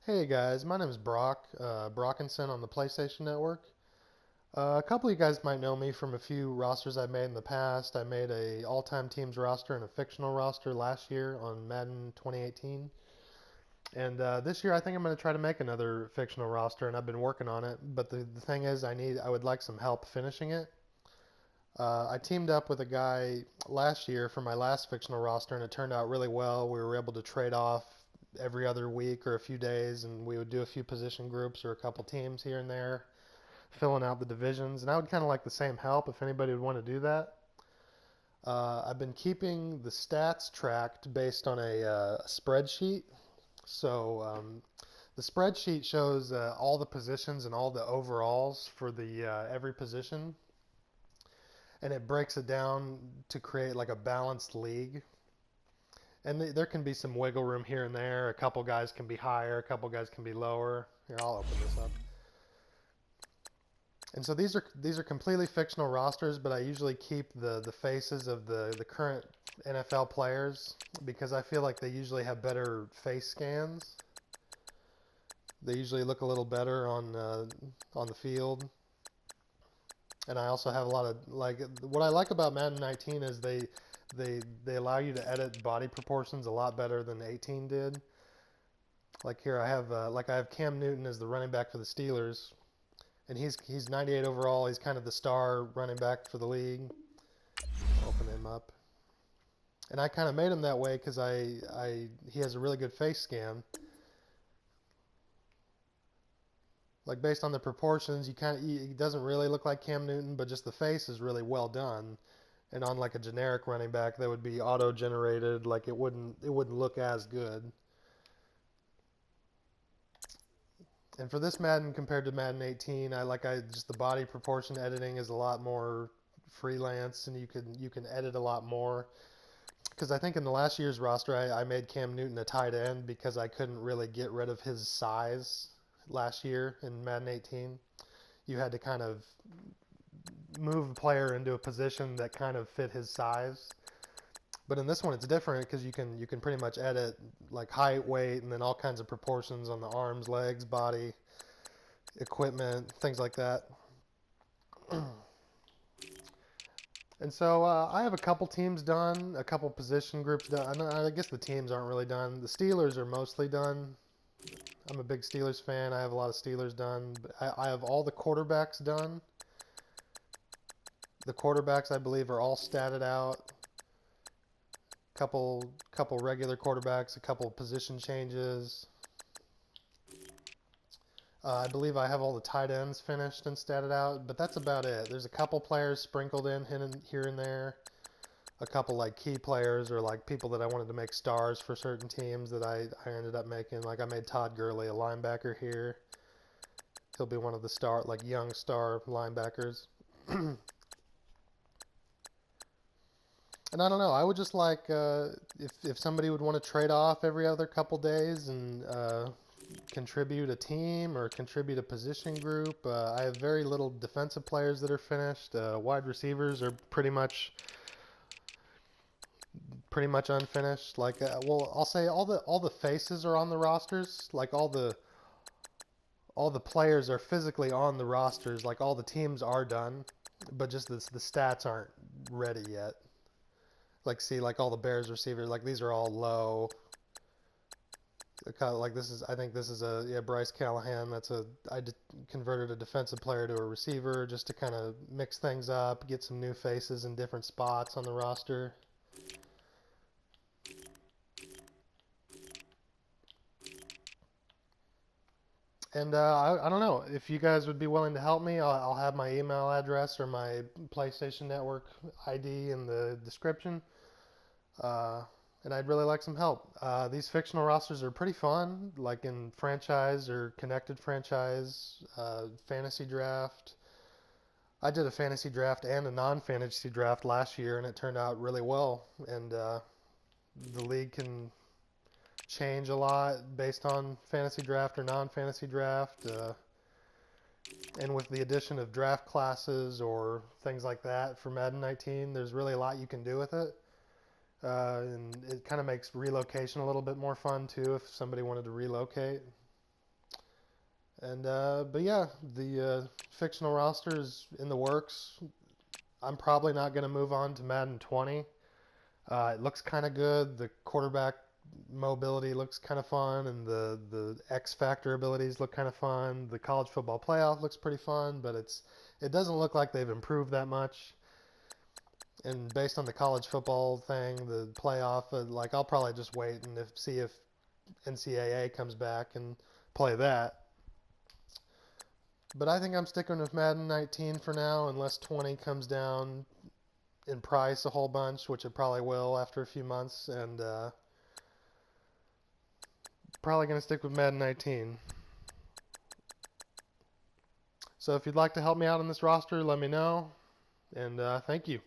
Hey guys, my name is Brock, brockinson on the PlayStation Network. A couple of you guys might know me from a few rosters I've made in the past. I made a all-time teams roster and a fictional roster last year on Madden 2018. And this year I think I'm going to try to make another fictional roster, and I've been working on it. But the thing is, I would like some help finishing it. I teamed up with a guy last year for my last fictional roster, and it turned out really well. We were able to trade off every other week or a few days, and we would do a few position groups or a couple teams here and there, filling out the divisions. And I would kind of like the same help if anybody would want to do that. I've been keeping the stats tracked based on a spreadsheet. So the spreadsheet shows all the positions and all the overalls for the every position, and it breaks it down to create like a balanced league. And there can be some wiggle room here and there. A couple guys can be higher, a couple guys can be lower. Here, I'll open this up. And so these are completely fictional rosters, but I usually keep the faces of the current NFL players because I feel like they usually have better face scans. They usually look a little better on the field. And I also have a lot of like what I like about Madden 19 is they allow you to edit body proportions a lot better than 18 did. Like here I have Cam Newton as the running back for the Steelers, and he's 98 overall. He's kind of the star running back for the league. Open him up, and I kind of made him that way because he has a really good face scan. Like based on the proportions, he doesn't really look like Cam Newton, but just the face is really well done. And on like a generic running back that would be auto generated, like it wouldn't look as good. And for this Madden compared to Madden 18, I just the body proportion editing is a lot more freelance, and you can edit a lot more. Because I think in the last year's roster, I made Cam Newton a tight end because I couldn't really get rid of his size last year in Madden 18. You had to kind of move a player into a position that kind of fit his size. But in this one, it's different because you can pretty much edit like height, weight, and then all kinds of proportions on the arms, legs, body, equipment, things like that. And so I have a couple teams done, a couple position groups done. I guess the teams aren't really done. The Steelers are mostly done. I'm a big Steelers fan. I have a lot of Steelers done. But I have all the quarterbacks done. The quarterbacks, I believe, are all statted out. Couple regular quarterbacks, a couple position changes. I believe I have all the tight ends finished and statted out, but that's about it. There's a couple players sprinkled in here and there. A couple like key players or like people that I wanted to make stars for certain teams that I ended up making. Like I made Todd Gurley a linebacker here. He'll be one of the like young star linebackers. And I don't know. I would just like if somebody would want to trade off every other couple days and contribute a team or contribute a position group. I have very little defensive players that are finished. Wide receivers are pretty much unfinished. Like, well, I'll say all the faces are on the rosters. Like all the players are physically on the rosters. Like all the teams are done, but just the stats aren't ready yet. Like see, like all the Bears receivers, like these are all low. Kind of like this is, I think this is Bryce Callahan. Converted a defensive player to a receiver just to kind of mix things up, get some new faces in different spots on the roster. And I don't know if you guys would be willing to help me. I'll have my email address or my PlayStation Network ID in the description. Uh, and I'd really like some help. These fictional rosters are pretty fun, like in franchise or connected franchise, fantasy draft. I did a fantasy draft and a non-fantasy draft last year, and it turned out really well. And the league can change a lot based on fantasy draft or non-fantasy draft. And with the addition of draft classes or things like that for Madden 19, there's really a lot you can do with it. And it kind of makes relocation a little bit more fun too if somebody wanted to relocate. And but yeah, the fictional roster is in the works. I'm probably not going to move on to Madden 20. It looks kind of good. The quarterback mobility looks kind of fun, and the X Factor abilities look kind of fun. The college football playoff looks pretty fun, but it doesn't look like they've improved that much. And based on the college football thing, the playoff, like I'll probably just wait and see if NCAA comes back and play that. But I think I'm sticking with Madden 19 for now, unless 20 comes down in price a whole bunch, which it probably will after a few months, and probably going to stick with Madden 19. So if you'd like to help me out on this roster, let me know, and thank you.